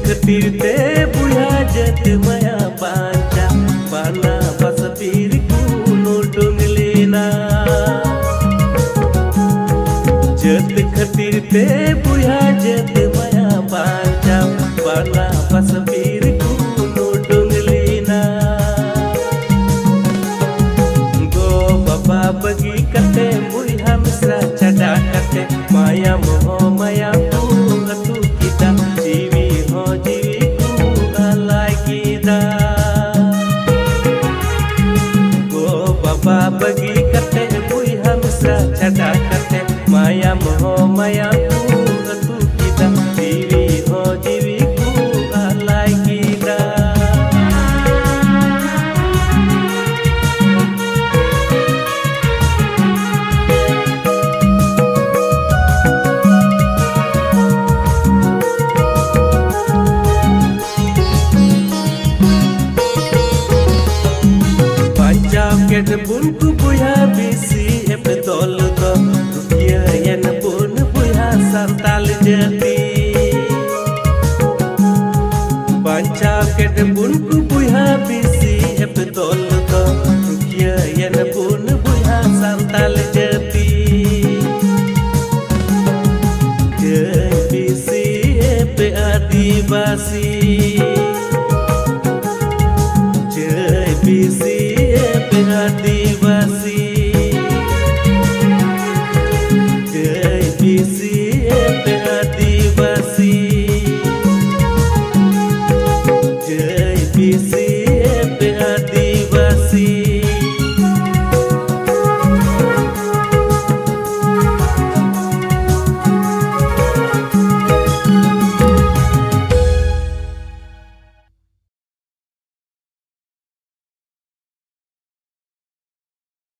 खातिर ते बुया जत माया बांचा पाना बस पीर कुनो डोंगलेना जत खातिर ते बुया जत माया बांचा पाना बस पीर कुनो डोंगलेना गो बाबा बगी कते बुया मिश्रा चढ़ा कते माया मोह माया बगी कते बुया मिश्रा चढ़ा कते माया मोह माया तू कीदा जीवी हो जीवी को आलाई कीदा के बुनku buya bisi ep dol do rukia yen bun buya santal jati pancha ke bunku buya bisi ep dol do rukia yen bun buya santal jati je bisi ep adivasi